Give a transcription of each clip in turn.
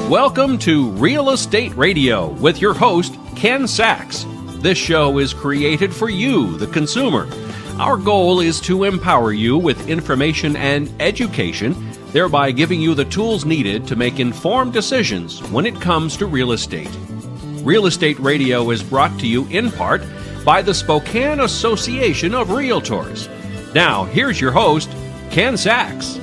Welcome to Real Estate Radio with your host, Ken Sax. This show is created for you, the consumer. Our goal is to empower you with information and education, thereby giving you the tools needed to make informed decisions when it comes to real estate. Real Estate Radio is brought to you in part by the Spokane Association of Realtors. Now, here's your host, Ken Sax.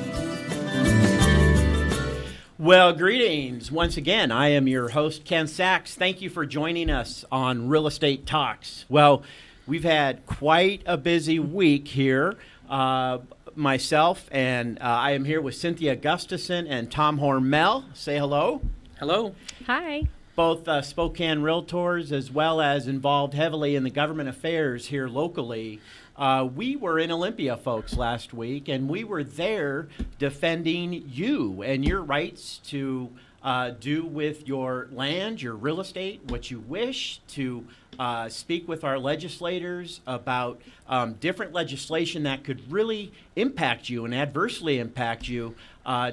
Well, greetings. Once again, I am your host, Ken Sax. Thank you for joining us on Real Estate Talks. Well, we've had quite a busy week here. Myself and I am here with Cynthia Gustafson and Tom Hormel. Say hello. Hello. Hi. Both Spokane Realtors, as well as involved heavily in the government affairs here locally. We were in Olympia, folks, last week, and we were there defending you and your rights to do with your land, your real estate, what you wish, to speak with our legislators about different legislation that could really impact you and adversely impact you.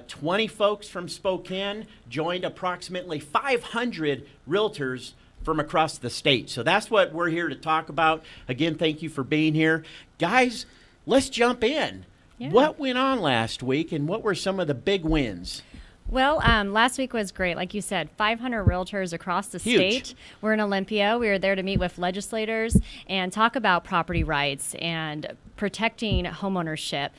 20 folks from Spokane joined approximately 500 realtors from across the state. So that's what we're here to talk about. Again, thank you for being here. Guys, let's jump in. Yeah. What went on last week and what were some of the big wins? Well, last week was great. Like you said, 500 realtors across the state. We're in Olympia. We were there to meet with legislators and talk about property rights and protecting homeownership.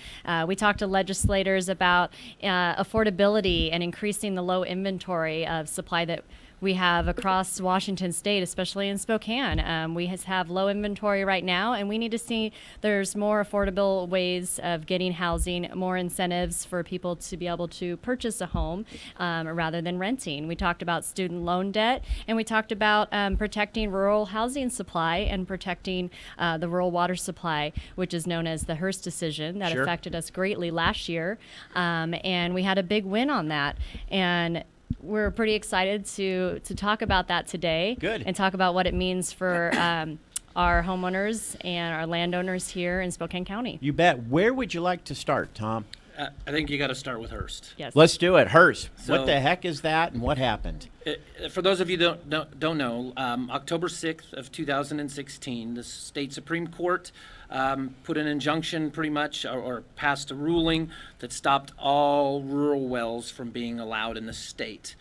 We talked to legislators about affordability and increasing the low inventory of supply that we have across Washington State, especially in Spokane. We have low inventory right now, and we need to see there's more affordable ways of getting housing, more incentives for people to be able to purchase a home rather than renting. We talked about student loan debt, and we talked about protecting rural housing supply and protecting the rural water supply, which is known as the Hirst decision that affected us greatly last year. And we had a big win on that. And we're pretty excited to talk about that today. Good. And talk about what it means for our homeowners and our landowners here in Spokane County. You bet. Where would you like to start, Tom? I think you got to start with Hirst. Yes. Let's do it. Hirst. So, what the heck is that and what happened? For those of you don't know, October 6th of 2016, the state Supreme Court put an injunction pretty much or passed a ruling that stopped all rural wells from being allowed in the state.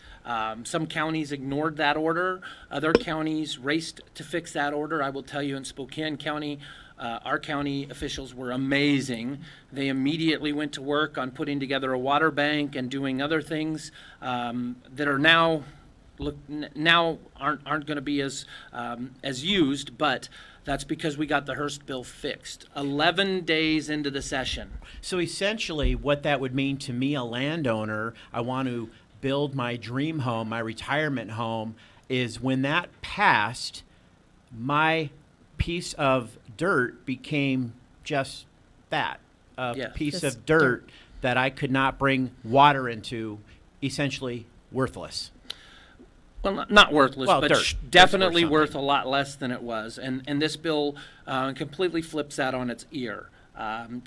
Some counties ignored that order. Other counties raced to fix that order. I will tell you in Spokane County, our county officials were amazing. They immediately went to work on putting together a water bank and doing other things that are now aren't going to be as used, but that's because we got the Hirst bill fixed 11 days into the session. So essentially what that would mean to me, a landowner, I want to build my dream home, my retirement home, is when that passed, my piece of dirt became just that, a piece of dirt that I could not bring water into, essentially worthless. Well, not worthless, but dirt. Definitely worth a lot less than it was. And this bill completely flips that on its ear.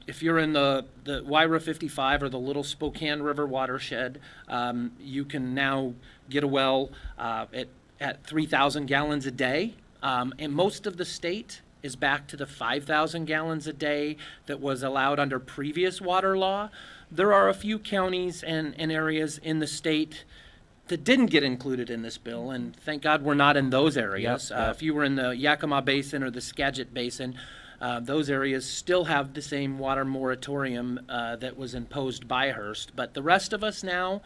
If you're in the Wyra 55 or the Little Spokane River watershed, you can now get a well at 3,000 gallons a day. And most of the state is back to the 5,000 gallons a day that was allowed under previous water law. There are a few counties and areas in the state that didn't get included in this bill, and thank God we're not in those areas. If you were in the Yakima Basin or the Skagit Basin, those areas still have the same water moratorium that was imposed by Hirst. But the rest of us now,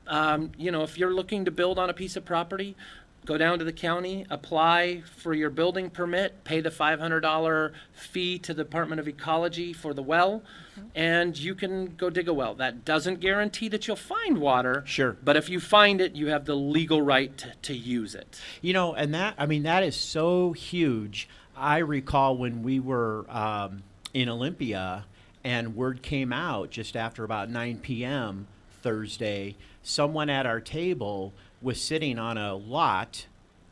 if you're looking to build on a piece of property, go down to the county, apply for your building permit, pay the $500 fee to the Department of Ecology for the well, and you can go dig a well. That doesn't guarantee that you'll find water. Sure. But if you find it, you have the legal right to use it. And that is so huge. I recall when we were in Olympia and word came out just after about 9 p.m. Thursday, someone at our table was sitting on a lot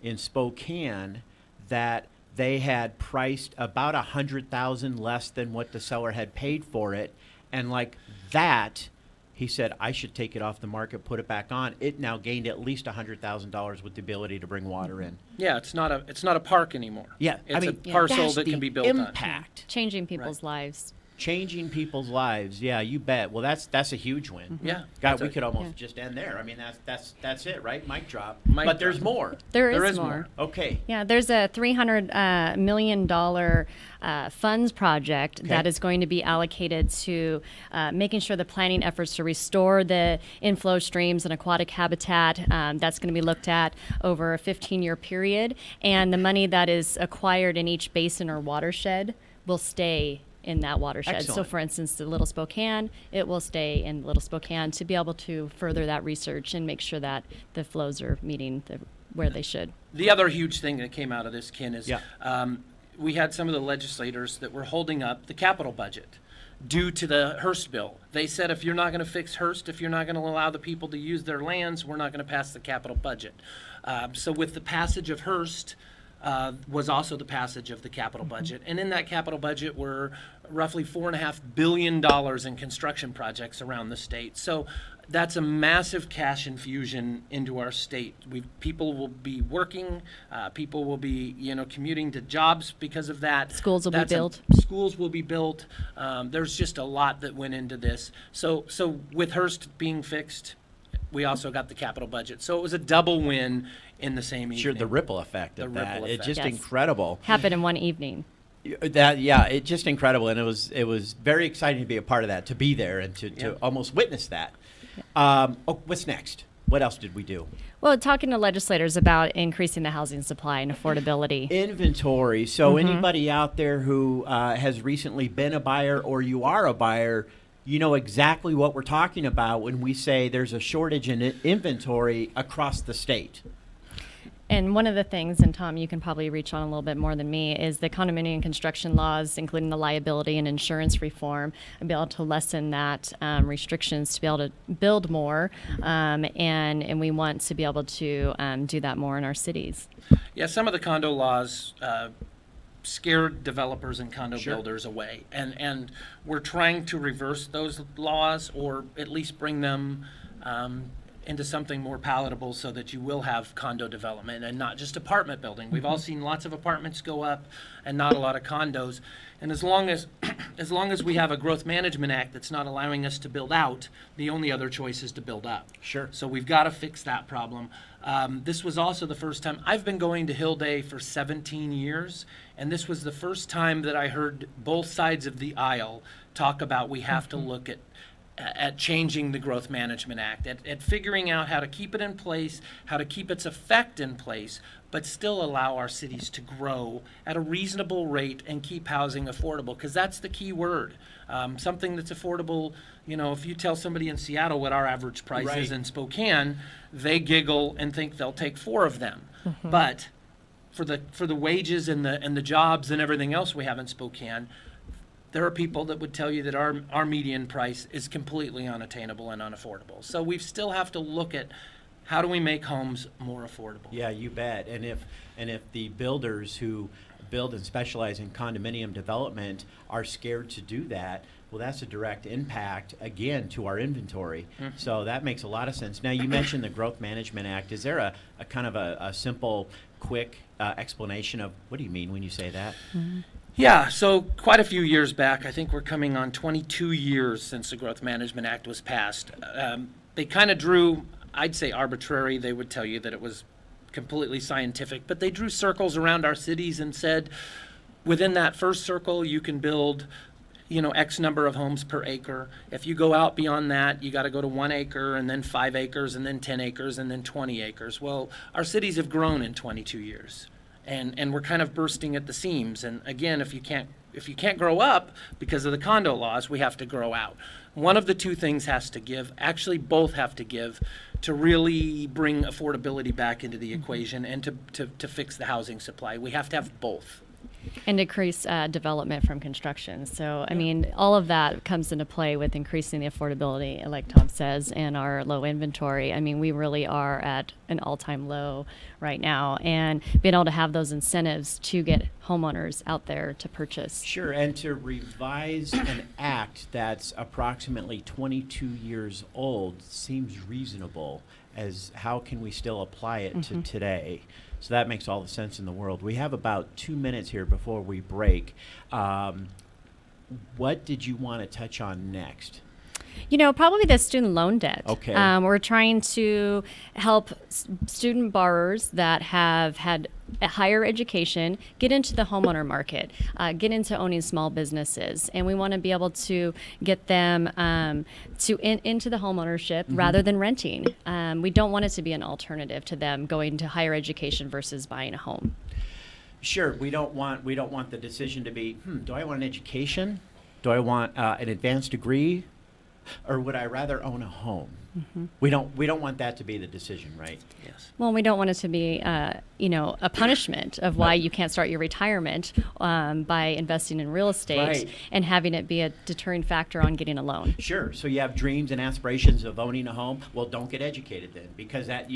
in Spokane that they had priced about $100,000 less than what the seller had paid for it, and like that He said, I should take it off the market, put it back on. It now gained at least $100,000 with the ability to bring water in. Yeah, it's not a park anymore. Yeah, It's I mean, a parcel that's that the can be built on. impact. Changing people's lives. Changing people's lives. Yeah, you bet. Well, that's a huge win. Yeah. God, we could almost just end there. I mean, that's it, right? Mic drop. Mic But there's drop. more. There is more. Okay. Yeah, there's a $300 million funds project that is going to be allocated to making sure the planning efforts to restore the inflow streams and aquatic habitat, that's going to be looked at over a 15-year period. And the money that is acquired in each basin or watershed will stay in that watershed. Excellent. So for instance, the Little Spokane, it will stay in Little Spokane to be able to further that research and make sure that the flows are meeting where they should. The other huge thing that came out of this, Ken, is Yeah. we had some of the legislators that were holding up the capital budget due to the Hirst bill. They said, if you're not going to fix Hirst, if you're not going to allow the people to use their lands, we're not going to pass the capital budget. So with the passage of Hirst, was also the passage of the capital budget. And in that capital budget were roughly $4.5 billion in construction projects around the state. So that's a massive cash infusion into our state. People will be working, people will be, commuting to jobs because of that. Schools will be built. Schools will be built. There's just a lot that went into this. So with Hearst being fixed, we also got the capital budget. So it was a double win in the same evening. Sure, the ripple effect of The that. ripple It's effect. just Yes. incredible. Happened in one evening. It's just incredible, and it was very exciting to be a part of that, to be there and to almost witness that. What's next? What else did we do? Well, talking to legislators about increasing the housing supply and affordability. Inventory. So anybody out there who has recently been a buyer or you are a buyer, you know exactly what we're talking about when we say there's a shortage in inventory across the state. And one of the things, and Tom, you can probably reach on a little bit more than me, is the condominium construction laws, including the liability and insurance reform, and be able to lessen that restrictions to be able to build more. And we want to be able to do that more in our cities. Yeah, some of the condo laws scared developers and condo builders away. And we're trying to reverse those laws, or at least bring them into something more palatable so that you will have condo development and not just apartment building. We've all seen lots of apartments go up and not a lot of condos. And as long as we have a growth management act that's not allowing us to build out, the only other choice is to build up. Sure. So we've got to fix that problem. This was also the first time I've been going to Hill Day for 17 years, and this was the first time that I heard both sides of the aisle talk about we have to look at changing the Growth Management Act, at figuring out how to keep it in place, how to keep its effect in place, but still allow our cities to grow at a reasonable rate and keep housing affordable, because that's the key word. Something that's affordable, if you tell somebody in Seattle what our average price is in Spokane, they giggle and think they'll take 4 of them. But for the wages and the jobs and everything else we have in Spokane, there are people that would tell you that our median price is completely unattainable and unaffordable. So we still have to look at how do we make homes more affordable. Yeah, you bet. And if the builders who build and specialize in condominium development are scared to do that, well, that's a direct impact, again, to our inventory. So that makes a lot of sense. Now, you mentioned the Growth Management Act. Is there a kind of a simple, quick explanation of what do you mean when you say that? Yeah, so quite a few years back, I think we're coming on 22 years since the Growth Management Act was passed. They kind of drew, I'd say arbitrary, they would tell you that it was completely scientific, but they drew circles around our cities and said, within that first circle, you can build, X number of homes per acre. If you go out beyond that, you got to go to 1 acre, and then 5 acres, and then 10 acres, and then 20 acres. Well, our cities have grown in 22 years. And we're kind of bursting at the seams. And again, if you can't grow up because of the condo laws, we have to grow out. One of the two things has to give, actually both have to give, to really bring affordability back into the equation and to fix the housing supply. We have to have both. And decrease development from construction. So, I mean, all of that comes into play with increasing the affordability, like Tom says, and our low inventory. I mean, we really are at an all-time low right now, and being able to have those incentives to get homeowners out there to purchase. Sure, and to revise an act that's approximately 22 years old seems reasonable, as how can we still apply it to today? So that makes all the sense in the world. We have about 2 minutes here before we break. What did you want to touch on next? You know, probably the student loan debt. Okay. We're trying to help student borrowers that have had a higher education get into the homeowner market, get into owning small businesses, and we want to be able to get them into the homeownership rather than renting. We don't want it to be an alternative to them going to higher education versus buying a home. Sure, we don't want the decision to be, do I want an education? Do I want an advanced degree? Or would I rather own a home? We don't want that to be the decision, right? Yes. Well, we don't want it to be, a punishment of why you can't start your retirement by investing in real estate Right. and having it be a deterring factor on getting a loan. Sure. So you have dreams and aspirations of owning a home. Well, don't get educated then, because that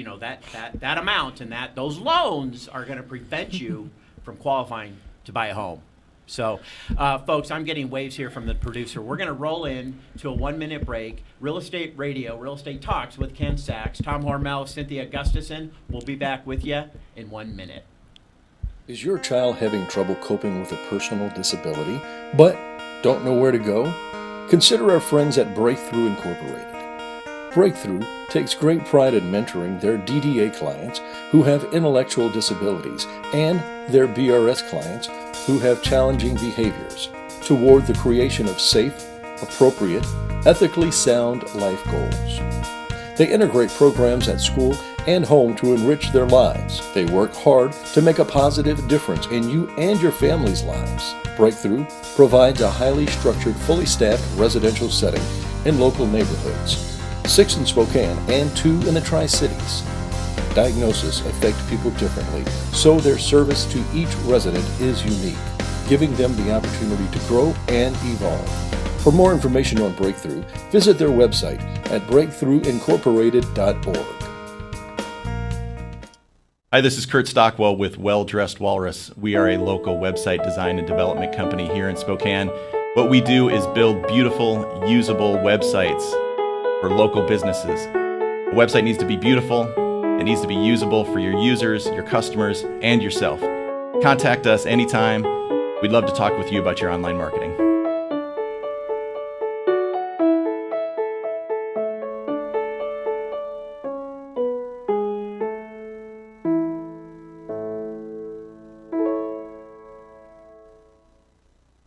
amount and those loans are going to prevent you from qualifying to buy a home. So, folks, I'm getting waves here from the producer. We're going to roll in to a 1-minute break. Real Estate Radio, Real Estate Talks with Ken Sax, Tom Hormel, Cynthia Gustafson. We'll be back with you in 1 minute. Is your child having trouble coping with a personal disability, but don't know where to go? Consider our friends at Breakthrough Incorporated. Breakthrough takes great pride in mentoring their DDA clients who have intellectual disabilities and their BRS clients who have challenging behaviors toward the creation of safe, appropriate, ethically sound life goals. They integrate programs at school and home to enrich their lives. They work hard to make a positive difference in you and your family's lives. Breakthrough provides a highly structured, fully staffed residential setting in local neighborhoods. 6 in Spokane and 2 in the Tri-Cities. Diagnoses affect people differently, so their service to each resident is unique, giving them the opportunity to grow and evolve. For more information on Breakthrough, visit their website at breakthroughincorporated.org. Hi, this is Kurt Stockwell with Well Dressed Walrus. We are a local website design and development company here in Spokane. What we do is build beautiful, usable websites for local businesses. A website needs to be beautiful, it needs to be usable for your users, your customers, and yourself. Contact us anytime. We'd love to talk with you about your online marketing.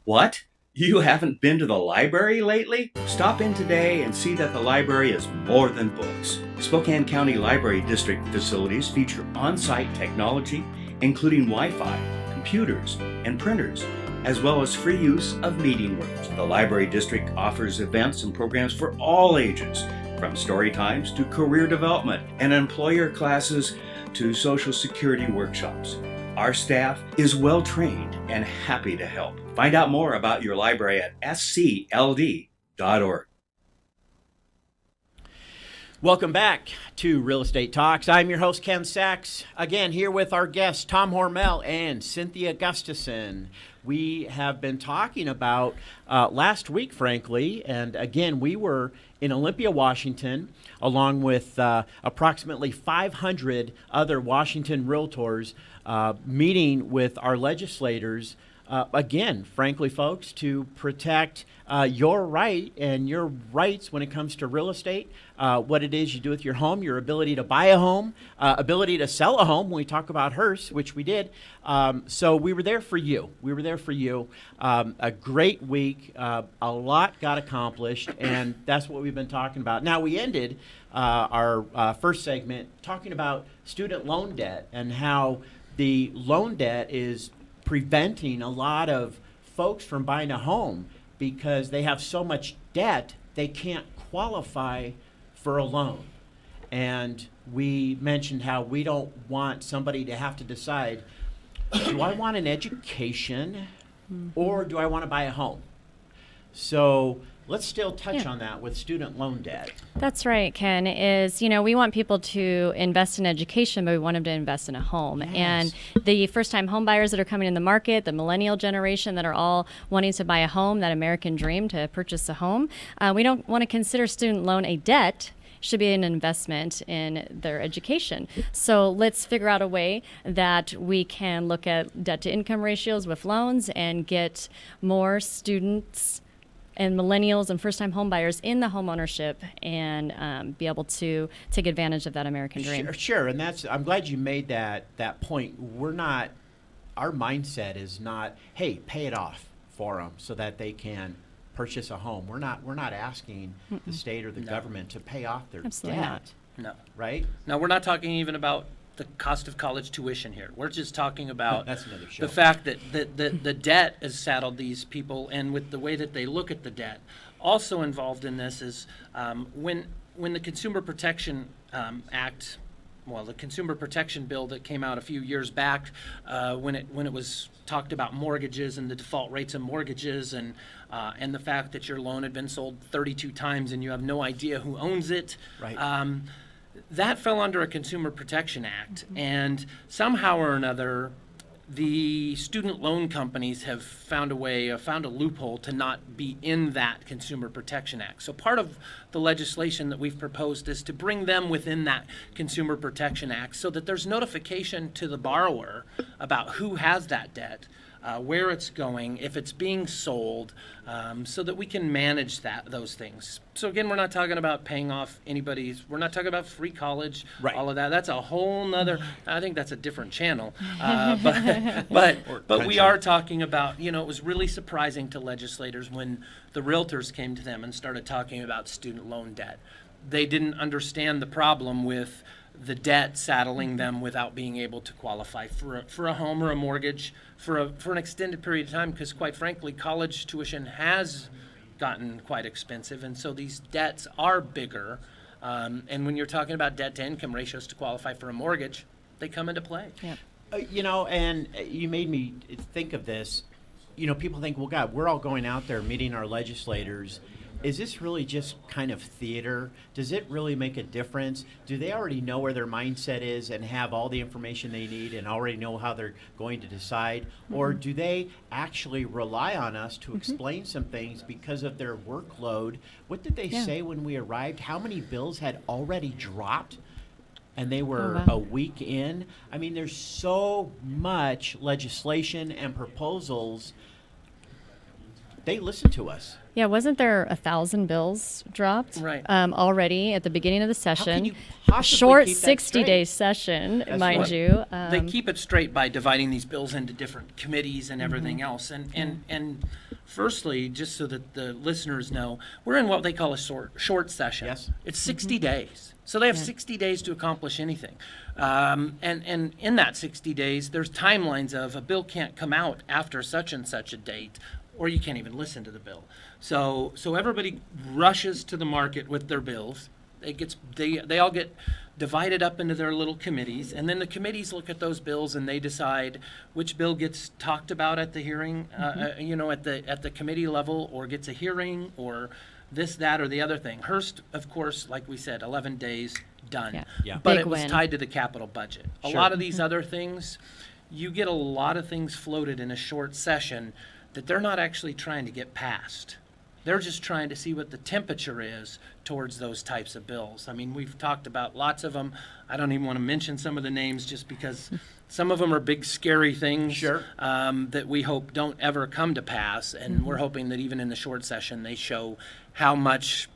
What? You haven't been to the library lately? Stop in today and see that the library is more than books. Spokane County Library District facilities feature on-site technology, including Wi-Fi, computers, and printers, as well as free use of meeting rooms. The Library District offers events and programs for all ages, from story times to career development and employer classes to Social Security workshops. Our staff is well trained and happy to help. Find out more about your library at scld.org. Welcome back to Real Estate Talks. I'm your host, Ken Sax. Again, here with our guests, Tom Hormel and Cynthia Gustafson. We have been talking about last week, frankly, and again, we were in Olympia, Washington, along with approximately 500 other Washington realtors meeting with our legislators, again, frankly, folks, to protect your right and your rights when it comes to real estate, what it is you do with your home, your ability to buy a home, ability to sell a home when we talk about Hirst, which we did. So we were there for you. We were there for you. A great week. A lot got accomplished, and that's what we've been talking about. Now, we ended our first segment talking about student loan debt and how the loan debt is preventing a lot of folks from buying a home because they have so much debt they can't qualify for a loan. And we mentioned how we don't want somebody to have to decide do I want an education or do I want to buy a home? So let's still touch on that with student loan debt. That's right, Ken, is, we want people to invest in education, but we want them to invest in a home. Yes. And the first-time home buyers that are coming in the market, the millennial generation that are all wanting to buy a home, that American dream to purchase a home, we don't want to consider student loan a debt. Should be an investment in their education. So let's figure out a way that we can look at debt to income ratios with loans and get more students and millennials and first-time home buyers in the home ownership and be able to take advantage of that American dream. Sure, and I'm glad you made that point. Our mindset is not, hey, pay it off for them so that they can purchase a home. We're not asking the state or the government to pay off their Absolutely debt. No. Right? No, we're not talking even about the cost of college tuition here. We're just talking about That's another show. the fact that the debt has saddled these people, and with the way that they look at the debt. Also involved in this is when the Consumer Protection Act, the Consumer Protection Bill that came out a few years back, when it was talked about mortgages and the default rates of mortgages and the fact that your loan had been sold 32 times and you have no idea who owns it. Right. That fell under a Consumer Protection Act, and somehow or another, the student loan companies have found a loophole to not be in that Consumer Protection Act. So part of the legislation that we've proposed is to bring them within that Consumer Protection Act so that there's notification to the borrower about who has that debt, where it's going, if it's being sold, so that we can manage those things. So again, we're not talking about paying off we're not talking about free college, right. All of that. That's a whole nother, I think that's a different channel. But we are talking about, it was really surprising to legislators when the realtors came to them and started talking about student loan debt. They didn't understand the problem with the debt saddling them without being able to qualify for a home or a mortgage for an extended period of time, because quite frankly, college tuition has gotten quite expensive, and so these debts are bigger. And when you're talking about debt to income ratios to qualify for a mortgage, they come into play. Yep. And you made me think of this. People think, well, God, we're all going out there meeting our legislators. Is this really just kind of theater? Does it really make a difference? Do they already know where their mindset is and have all the information they need and already know how they're going to decide? Or do they actually rely on us to explain some things because of their workload? What did they say when we arrived? How many bills had already dropped? And they were a week in. I mean, there's so much legislation and proposals. They listen to us. Yeah, wasn't there 1,000 bills dropped already at the beginning of the session? How can you possibly Short keep that 60-day session, That's mind right. you. They keep it straight by dividing these bills into different committees and everything else. And firstly, just so that the listeners know, we're in what they call a short session. Yes. It's 60 days. So they have 60 days to accomplish anything. And in that 60 days, there's timelines of a bill can't come out after such and such a date, or you can't even listen to the bill. So everybody rushes to the market with their bills. They all get divided up into their little committees, and then the committees look at those bills and they decide which bill gets talked about at the hearing, at the committee level, or gets a hearing, or this, that, or the other thing. Hirst, of course, like we said, 11 days, done. Yeah. But Big it was win. tied to the capital budget. A Sure. lot of these other things, you get a lot of things floated in a short session that they're not actually trying to get passed. They're just trying to see what the temperature is towards those types of bills. I mean, we've talked about lots of them. I don't even want to mention some of the names just because some of them are big, scary things that we hope don't ever come to pass. And we're hoping that even in the short session, they show how much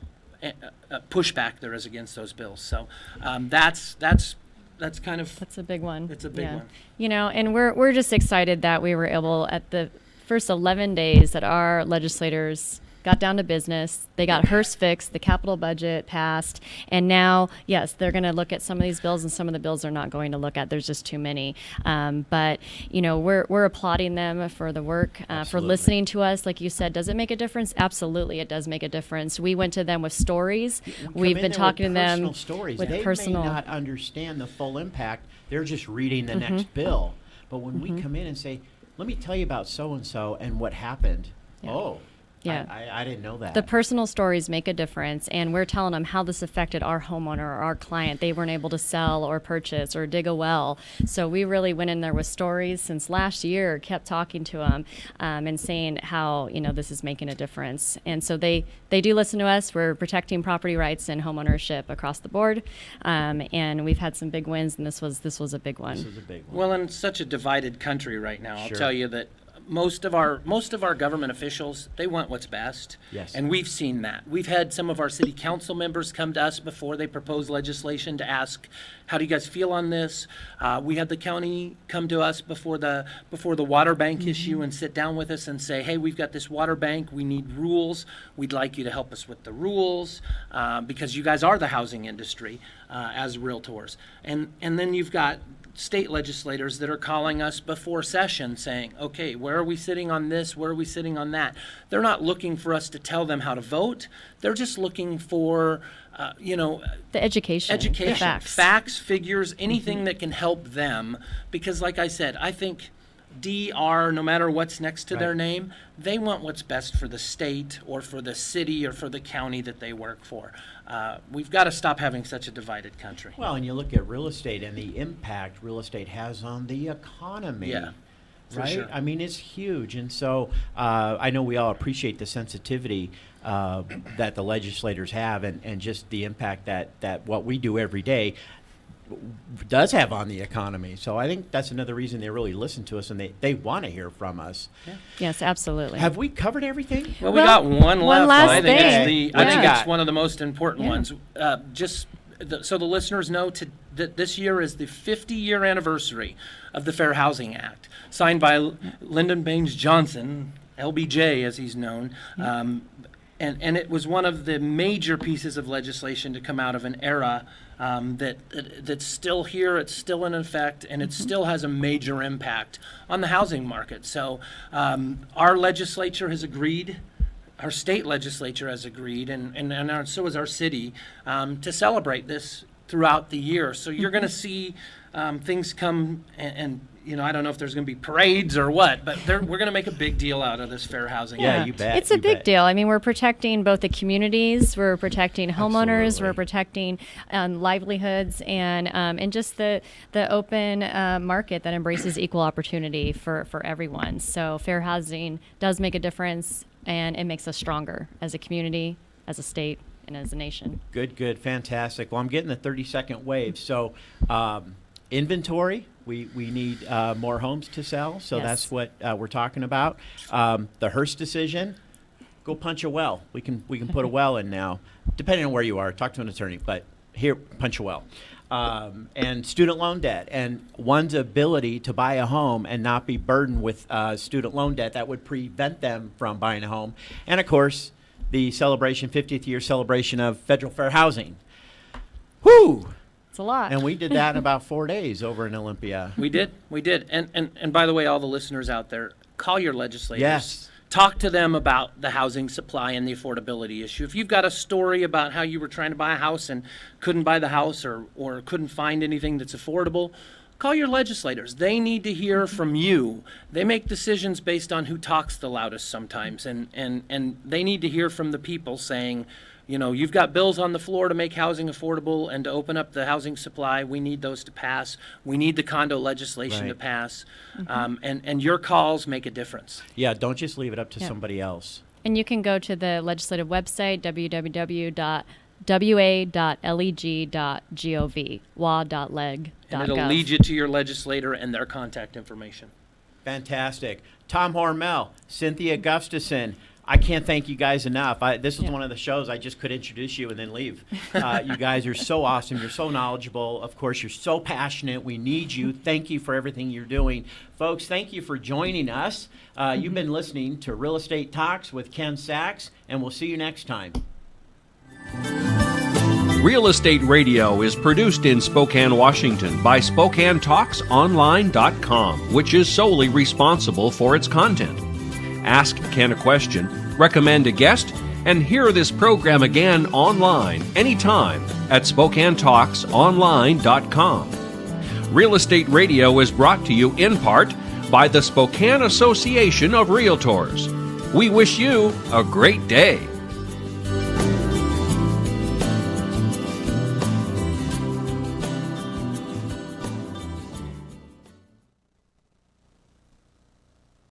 pushback there is against those bills. So that's kind of... That's a big one. It's a big one. And we're just excited that we were able, at the first 11 days, that our legislators got down to business. They got Hirst fixed, the capital budget passed, and now, yes, they're going to look at some of these bills, and some of the bills they're not going to look at. There's just too many. But we're applauding them for the work, for listening to us. Like you said, does it make a difference? Absolutely, it does make a difference. We went to them with stories. We've been talking to them stories. with They personal. may not understand the full impact. They're just reading the next bill. But when we come in and say, let me tell you about so-and-so and what happened. Yeah. Oh, Yeah. I didn't know that. The personal stories make a difference, and we're telling them how this affected our homeowner or our client. They weren't able to sell or purchase or dig a well. So we really went in there with stories since last year, kept talking to them and saying how, this is making a difference. And so they do listen to us. We're protecting property rights and homeownership across the board. And we've had some big wins, and this was a big one. This is a big one. Well, in such a divided country right now, I'll Sure. tell you that most of our government officials, they want what's best. Yes. And we've seen that. We've had some of our city council members come to us before they propose legislation to ask, how do you guys feel on this? We had the county come to us before the water bank issue and sit down with us and say, hey, we've got this water bank, we need rules. We'd like you to help us with the rules because you guys are the housing industry as realtors. And then you've got state legislators that are calling us before session saying, okay, where are we sitting on this? Where are we sitting on that? They're not looking for us to tell them how to vote. They're just looking for, The education. The facts, figures, anything that can help them. Because like I said, I think DR, no matter what's next to their name, they want what's best for the state or for the city or for the county that they work for. We've got to stop having such a divided country. Well, and you look at real estate and the impact real estate has on the economy. Yeah, for right? sure. I mean, it's huge. And so I know we all appreciate the sensitivity that the legislators have and just the impact that what we do every day does have on the economy. So I think that's another reason they really listen to us and they want to hear from us. Yeah. Yes, absolutely. Have we covered everything? Well, we got one left. last I think thing. I think Yeah. it's one of the most important Yeah. ones. So the listeners know that this year is the 50-year anniversary of the Fair Housing Act, signed by Lyndon Baines Johnson, LBJ as he's known. And it was one of the major pieces of legislation to come out of an era that's still here, it's still in effect, and it still has a major impact on the housing market. So our legislature has agreed, our state legislature has agreed, and so has our city, to celebrate this throughout the year. So you're going to see things come and I don't know if there's going to be parades or what, but we're going to make a big deal out of this Fair Housing Yeah, Act. you bet. It's a you big bet. deal. I mean, we're protecting both the communities, we're protecting homeowners, Absolutely. we're protecting livelihoods, and just the open market that embraces equal opportunity for everyone. So fair housing does make a difference, and it makes us stronger as a community, as a state, and as a nation. Good, fantastic. Well, I'm getting the 30-second wave. So inventory, we need more homes to sell. So Yes. that's what we're talking about. The Hirst decision, go punch a well. We can put a well in now, depending on where you are. Talk to an attorney, but here, punch a well. And student loan debt and one's ability to buy a home and not be burdened with student loan debt that would prevent them from buying a home. And of course, the 50th year celebration of federal fair housing. Whoo! It's a lot. And we did that in about 4 days over in Olympia. We did. And by the way, all the listeners out there, call your legislators. Yes. Talk to them about the housing supply and the affordability issue. If you've got a story about how you were trying to buy a house and couldn't buy the house or couldn't find anything that's affordable, call your legislators. They need to hear from you. They make decisions based on who talks the loudest sometimes, and they need to hear from the people saying, you've got bills on the floor to make housing affordable and to open up the housing supply. We need those to pass. We need the condo legislation to Right. pass. And your calls make a difference. Yeah, don't just leave it up to Yeah. somebody else. And you can go to the legislative website, www.wa.leg.gov, wa.leg.gov. And it'll lead you to your legislator and their contact information. Fantastic. Tom Hormel, Cynthia Gustafson. I can't thank you guys enough. This is one of the shows I just could introduce you and then leave. You guys are so awesome. You're so knowledgeable. Of course, you're so passionate. We need you. Thank you for everything you're doing. Folks, thank you for joining us. You've been listening to Real Estate Talks with Ken Sax, and we'll see you next time. Real Estate Radio is produced in Spokane, Washington by SpokaneTalksOnline.com, which is solely responsible for its content. Ask Ken a question, recommend a guest, and hear this program again online anytime at SpokaneTalksOnline.com. Real Estate Radio is brought to you in part by the Spokane Association of Realtors. We wish you a great day.